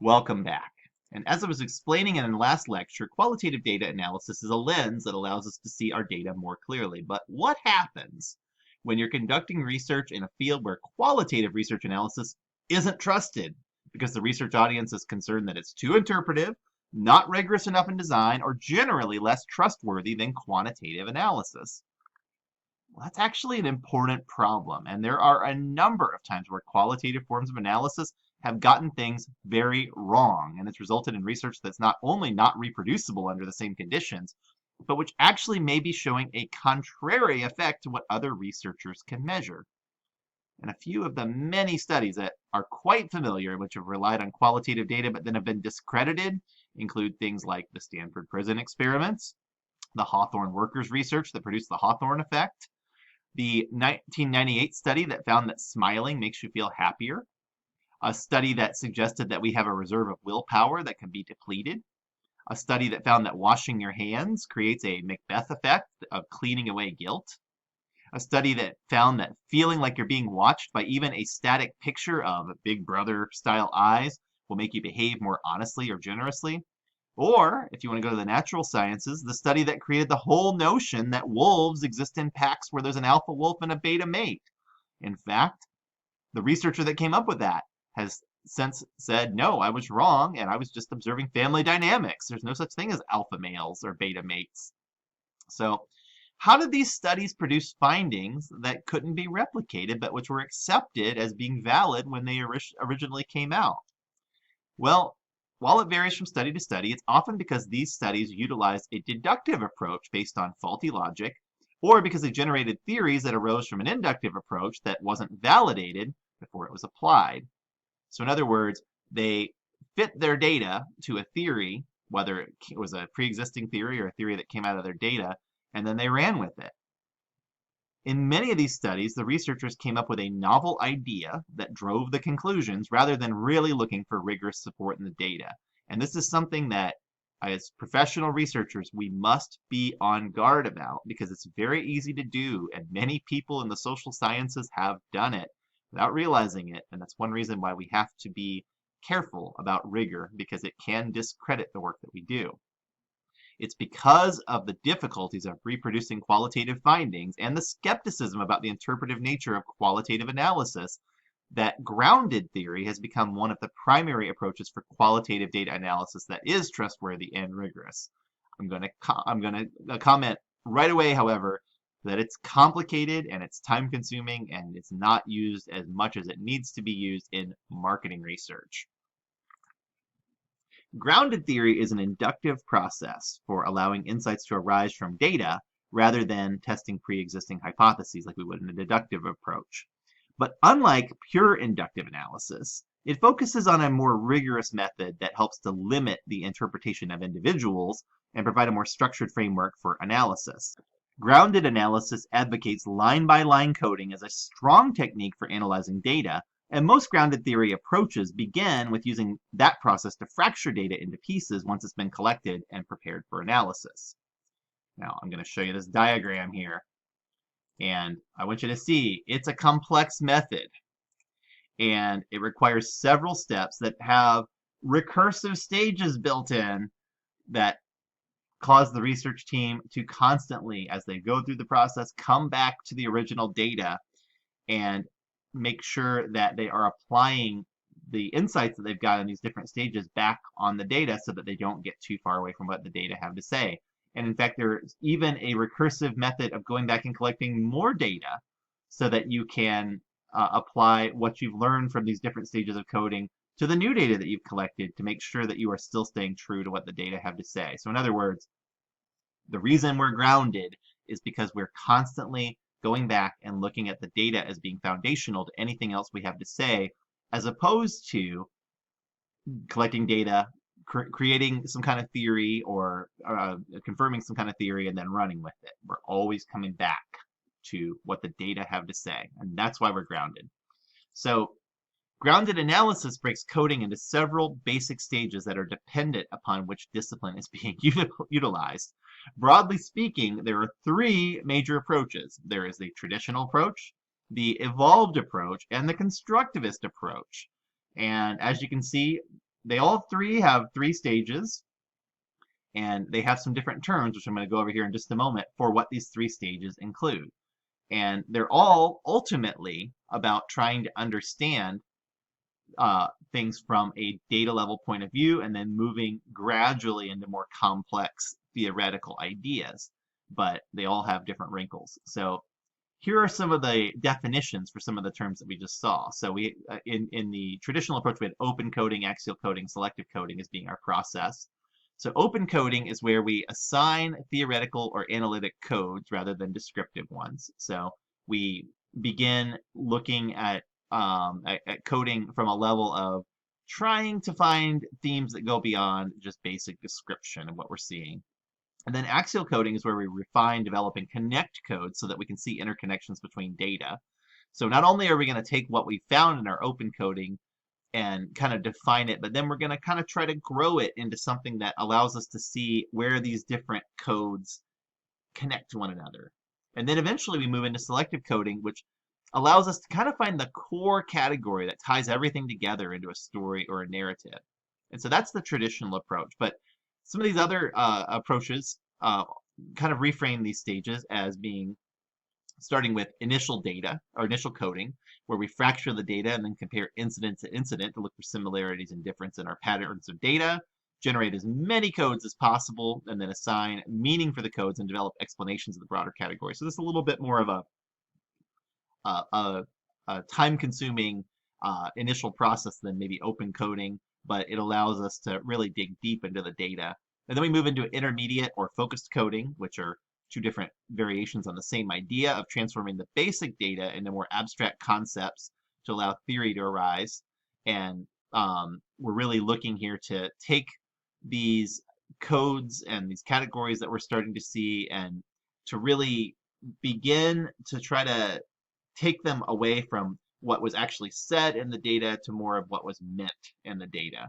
Welcome back. And as I was explaining in the last lecture, qualitative data analysis is a lens that allows us to see our data more clearly. But what happens when you're conducting research in a field where qualitative research analysis isn't trusted because the research audience is concerned that it's too interpretive, not rigorous enough in design, or generally less trustworthy than quantitative analysis? Well, that's actually an important problem, and there are a number of times where qualitative forms of analysis have gotten things very wrong, and it's resulted in research that's not only not reproducible under the same conditions, but which actually may be showing a contrary effect to what other researchers can measure. And a few of the many studies that are quite familiar, which have relied on qualitative data but then have been discredited, include things like the Stanford prison experiments, the Hawthorne workers research that produced the Hawthorne effect, the 1998 study that found that smiling makes you feel happier, a study that suggested that we have a reserve of willpower that can be depleted, a study that found that washing your hands creates a Macbeth effect of cleaning away guilt, a study that found that feeling like you're being watched by even a static picture of Big Brother style eyes will make you behave more honestly or generously. Or, if you want to go to the natural sciences, the study that created the whole notion that wolves exist in packs where there's an alpha wolf and a beta mate. In fact, the researcher that came up with that has since said, no, I was wrong, and I was just observing family dynamics. There's no such thing as alpha males or beta mates. So, how did these studies produce findings that couldn't be replicated, but which were accepted as being valid when they originally came out? Well, while it varies from study to study, it's often because these studies utilized a deductive approach based on faulty logic, or because they generated theories that arose from an inductive approach that wasn't validated before it was applied. So in other words, they fit their data to a theory, whether it was a pre-existing theory or a theory that came out of their data, and then they ran with it. In many of these studies, the researchers came up with a novel idea that drove the conclusions rather than really looking for rigorous support in the data. And this is something that, as professional researchers, we must be on guard about because it's very easy to do, and many people in the social sciences have done it without realizing it. And that's one reason why we have to be careful about rigor because it can discredit the work that we do. It's because of the difficulties of reproducing qualitative findings and the skepticism about the interpretive nature of qualitative analysis that grounded theory has become one of the primary approaches for qualitative data analysis that is trustworthy and rigorous. I'm going to comment right away, however, that it's complicated and it's time consuming and it's not used as much as it needs to be used in marketing research. Grounded theory is an inductive process for allowing insights to arise from data rather than testing pre-existing hypotheses like we would in a deductive approach. But unlike pure inductive analysis, it focuses on a more rigorous method that helps to limit the interpretation of individuals and provide a more structured framework for analysis. Grounded analysis advocates line-by-line coding as a strong technique for analyzing data, and most grounded theory approaches begin with using that process to fracture data into pieces once it's been collected and prepared for analysis. Now, I'm going to show you this diagram here, and I want you to see it's a complex method, and it requires several steps that have recursive stages built in that cause the research team to constantly, as they go through the process, come back to the original data and make sure that they are applying the insights that they've got in these different stages back on the data so that they don't get too far away from what the data have to say. And in fact, there's even a recursive method of going back and collecting more data so that you can apply what you've learned from these different stages of coding to the new data that you've collected to make sure that you are still staying true to what the data have to say. So in other words, the reason we're grounded is because we're constantly going back and looking at the data as being foundational to anything else we have to say, as opposed to collecting data, creating some kind of theory, or confirming some kind of theory and then running with it. We're always coming back to what the data have to say, and that's why we're grounded. So grounded analysis breaks coding into several basic stages that are dependent upon which discipline is being utilized. Broadly speaking, there are three major approaches. There is the traditional approach, the evolved approach, and the constructivist approach. And as you can see, they all three have 3 stages, and they have some different terms, which I'm going to go over here in just a moment, for what these 3 stages include. And they're all ultimately about trying to understand things from a data level point of view and then moving gradually into more complex theoretical ideas. But they all have different wrinkles. So here are some of the definitions for some of the terms that we just saw. So we, in the traditional approach, we had open coding, axial coding, selective coding as being our process. So open coding is where we assign theoretical or analytic codes rather than descriptive ones. So we begin looking at coding from a level of trying to find themes that go beyond just basic description of what we're seeing. And then axial coding is where we refine, develop, and connect code so that we can see interconnections between data. So not only are we going to take what we found in our open coding and kind of define it, but then we're going to kind of try to grow it into something that allows us to see where these different codes connect to one another. And then eventually we move into selective coding, which allows us to kind of find the core category that ties everything together into a story or a narrative. And so that's the traditional approach. But some of these other approaches kind of reframe these stages as being starting with initial data or initial coding, where we fracture the data and then compare incident to incident to look for similarities and difference in our patterns of data, generate as many codes as possible, and then assign meaning for the codes and develop explanations of the broader category. So this is a little bit more of a time-consuming initial process than maybe open coding, but it allows us to really dig deep into the data. And then we move into intermediate or focused coding, which are 2 different variations on the same idea of transforming the basic data into more abstract concepts to allow theory to arise. And we're really looking here to take these codes and these categories that we're starting to see and to really begin to try to take them away from what was actually said in the data to more of what was meant in the data.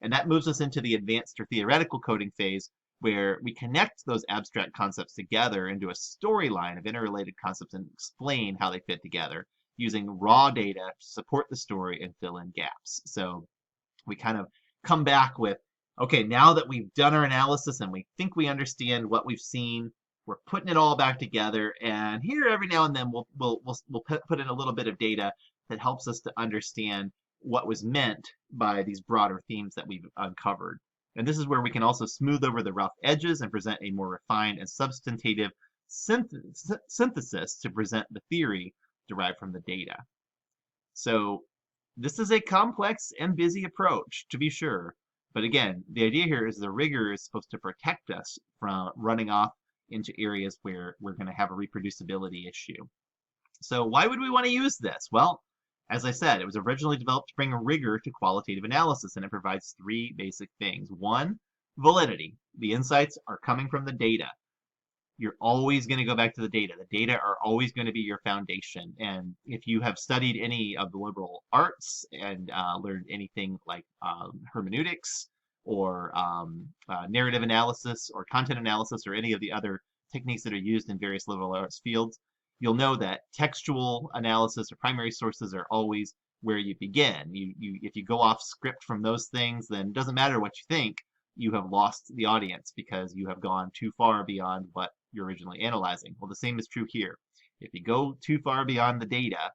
And that moves us into the advanced or theoretical coding phase, where we connect those abstract concepts together into a storyline of interrelated concepts and explain how they fit together using raw data to support the story and fill in gaps. So we kind of come back with, okay, now that we've done our analysis and we think we understand what we've seen, we're putting it all back together, and here every now and then we'll put in a little bit of data that helps us to understand what was meant by these broader themes that we've uncovered. And this is where we can also smooth over the rough edges and present a more refined and substantive synthesis to present the theory derived from the data. So this is a complex and busy approach, to be sure. But again, the idea here is the rigor is supposed to protect us from running off into areas where we're going to have a reproducibility issue. So why would we want to use this? Well, as I said, it was originally developed to bring a rigor to qualitative analysis, and it provides 3 basic things. 1, validity. The insights are coming from the data. You're always going to go back to the data. The data are always going to be your foundation. And if you have studied any of the liberal arts and learned anything like hermeneutics or narrative analysis or content analysis or any of the other techniques that are used in various liberal arts fields, you'll know that textual analysis or primary sources are always where you begin. If you go off script from those things, then it doesn't matter what you think, you have lost the audience because you have gone too far beyond what you're originally analyzing. Well, the same is true here. If you go too far beyond the data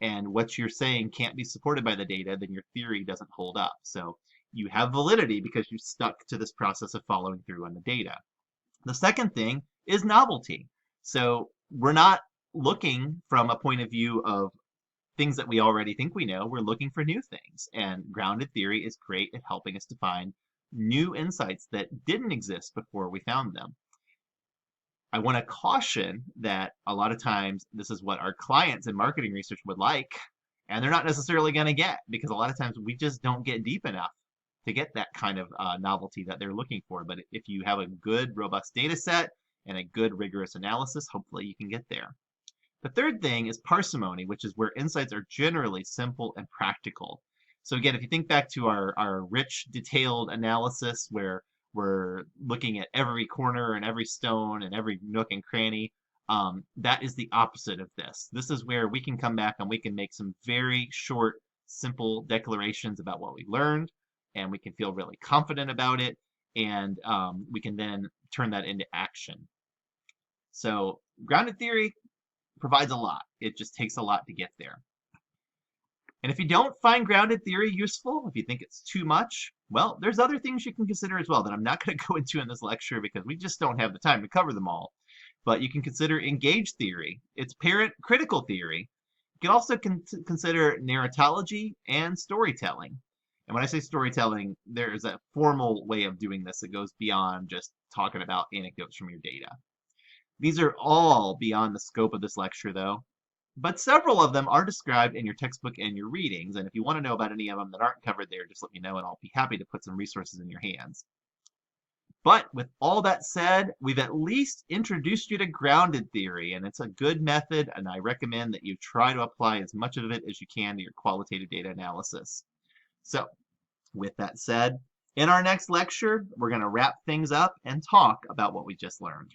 and what you're saying can't be supported by the data, then your theory doesn't hold up. So you have validity because you stuck to this process of following through on the data. The second thing is novelty. So we're not looking from a point of view of things that we already think we know. We're looking for new things. And grounded theory is great at helping us to find new insights that didn't exist before we found them. I want to caution that a lot of times this is what our clients in marketing research would like, and they're not necessarily going to get, because a lot of times we just don't get deep enough to get that kind of novelty that they're looking for. But if you have a good, robust data set and a good, rigorous analysis, hopefully you can get there. The third thing is parsimony, which is where insights are generally simple and practical. So again, if you think back to our rich, detailed analysis where we're looking at every corner and every stone and every nook and cranny, that is the opposite of this. This is where we can come back and we can make some very short, simple declarations about what we learned, and we can feel really confident about it, and we can then turn that into action. So grounded theory provides a lot. It just takes a lot to get there. And if you don't find grounded theory useful, if you think it's too much, well, there's other things you can consider as well that I'm not going to go into in this lecture because we just don't have the time to cover them all. But you can consider engaged theory. It's parent critical theory. You can also consider narratology and storytelling. And when I say storytelling, there's a formal way of doing this that goes beyond just talking about anecdotes from your data. These are all beyond the scope of this lecture, though. But several of them are described in your textbook and your readings, and if you want to know about any of them that aren't covered there, just let me know and I'll be happy to put some resources in your hands. But with all that said, we've at least introduced you to grounded theory, and it's a good method, and I recommend that you try to apply as much of it as you can to your qualitative data analysis. So, with that said, in our next lecture, we're going to wrap things up and talk about what we just learned.